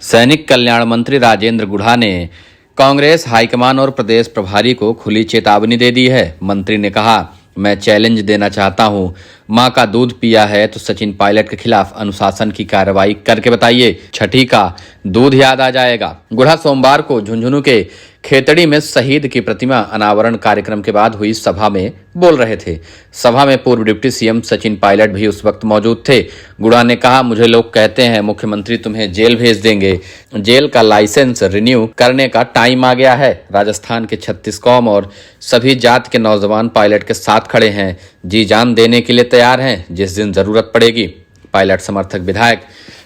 सैनिक कल्याण मंत्री राजेंद्र गुढ़ा ने कांग्रेस हाईकमान और प्रदेश प्रभारी को खुली चेतावनी दे दी है। मंत्री ने कहा, मैं चैलेंज देना चाहता हूं, मां का दूध पिया है तो सचिन पायलट के खिलाफ अनुशासन की कार्रवाई करके बताइए, छठी का दूध याद आ जाएगा। गुढ़ा सोमवार को झुंझुनू के खेतड़ी में शहीद की प्रतिमा अनावरण कार्यक्रम के बाद हुई सभा में बोल रहे थे। सभा में पूर्व डिप्टी सीएम सचिन पायलट भी उस वक्त मौजूद थे। गुढ़ा ने कहा, मुझे लोग कहते हैं मुख्यमंत्री तुम्हें जेल भेज देंगे। जेल का लाइसेंस रिन्यू करने का टाइम आ गया है। राजस्थान के 36 कौम और सभी जात के नौजवान पायलट के साथ खड़े हैं, जी जान देने के लिए तैयार हैं जिस दिन जरूरत पड़ेगी। पायलट समर्थक विधायक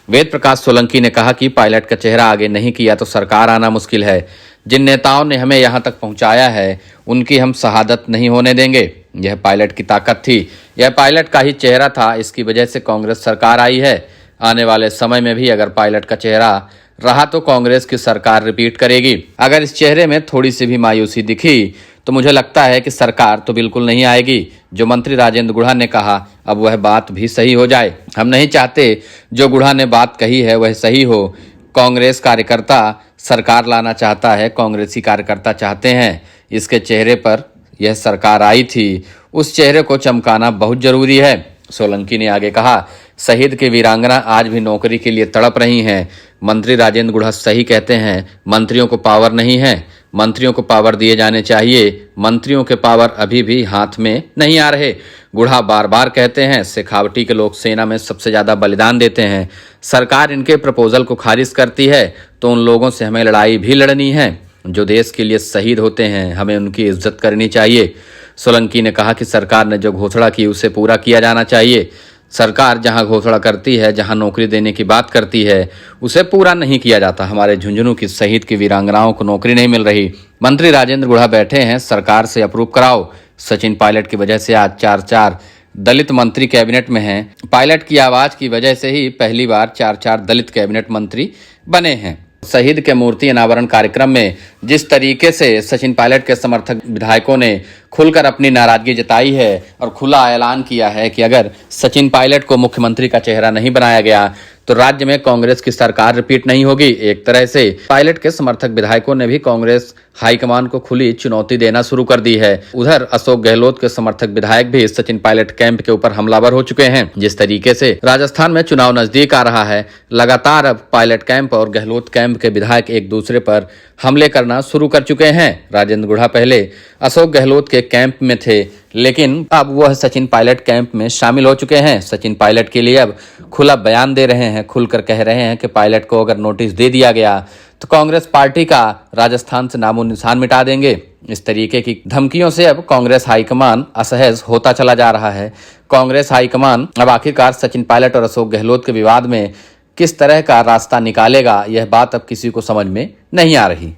वेद प्रकाश सोलंकी ने कहा कि पायलट का चेहरा आगे नहीं किया तो सरकार आना मुश्किल है। जिन नेताओं ने हमें यहाँ तक पहुँचाया है उनकी हम शहादत नहीं होने देंगे। यह पायलट की ताकत थी, यह पायलट का ही चेहरा था, इसकी वजह से कांग्रेस सरकार आई है। आने वाले समय में भी अगर पायलट का चेहरा रहा तो कांग्रेस की सरकार रिपीट करेगी। अगर इस चेहरे में थोड़ी सी भी मायूसी दिखी तो मुझे लगता है कि सरकार तो बिल्कुल नहीं आएगी। जो मंत्री राजेंद्र गुढ़ा ने कहा, अब वह बात भी सही हो जाए। हम नहीं चाहते जो गुढ़ा ने बात कही है वह सही हो। कांग्रेस कार्यकर्ता सरकार लाना चाहता है, कांग्रेसी कार्यकर्ता चाहते हैं इसके चेहरे पर यह सरकार आई थी, उस चेहरे को चमकाना बहुत जरूरी है। सोलंकी ने आगे कहा, शहीद के वीरांगना आज भी नौकरी के लिए तड़प रही हैं। मंत्री राजेंद्र गुढ़ा सही कहते हैं, मंत्रियों को पावर नहीं है, मंत्रियों को पावर दिए जाने चाहिए। मंत्रियों के पावर अभी भी हाथ में नहीं आ रहे। गुढ़ा बार बार कहते हैं, शेखावटी के लोग सेना में सबसे ज्यादा बलिदान देते हैं। सरकार इनके प्रपोजल को खारिज करती है तो उन लोगों से हमें लड़ाई भी लड़नी है जो देश के लिए शहीद होते हैं, हमें उनकी इज्जत करनी चाहिए। सोलंकी ने कहा कि सरकार ने जो घोषणा की उसे पूरा किया जाना चाहिए। सरकार जहां घोषणा करती है, जहां नौकरी देने की बात करती है, उसे पूरा नहीं किया जाता। हमारे झुंझुनू की शहीद की वीरांगनाओं को नौकरी नहीं मिल रही। मंत्री राजेंद्र गुढ़ा बैठे हैं, सरकार से अप्रूव कराओ। सचिन पायलट की वजह से आज 4 दलित मंत्री कैबिनेट में हैं। पायलट की आवाज की वजह से ही पहली बार 4 दलित कैबिनेट मंत्री बने हैं। शहीद के मूर्ति अनावरण कार्यक्रम में जिस तरीके से सचिन पायलट के समर्थक विधायकों ने खुलकर अपनी नाराजगी जताई है और खुला ऐलान किया है कि अगर सचिन पायलट को मुख्यमंत्री का चेहरा नहीं बनाया गया तो राज्य में कांग्रेस की सरकार रिपीट नहीं होगी। एक तरह से पायलट के समर्थक विधायकों ने भी कांग्रेस हाईकमान को खुली चुनौती देना शुरू कर दी है। उधर अशोक गहलोत के समर्थक विधायक भी सचिन पायलट कैंप के ऊपर हमलावर हो चुके हैं। जिस तरीके से राजस्थान में चुनाव नजदीक आ रहा है, लगातार अब पायलट कैंप और गहलोत कैंप के विधायक एक दूसरे पर हमले करना शुरू कर चुके हैं। राजेंद्र गुढ़ा पहले अशोक गहलोत के कैंप में थे, लेकिन अब वह सचिन पायलट कैंप में शामिल हो चुके हैं। सचिन पायलट के लिए अब खुला बयान दे रहे हैं, खुलकर कह रहे हैं कि पायलट को अगर नोटिस दे दिया गया तो कांग्रेस पार्टी का राजस्थान से नामो निशान मिटा देंगे। इस तरीके की धमकियों से अब कांग्रेस हाईकमान असहज होता चला जा रहा है। कांग्रेस हाईकमान अब आखिरकार सचिन पायलट और अशोक गहलोत के विवाद में किस तरह का रास्ता निकालेगा, यह बात अब किसी को समझ में नहीं आ रही।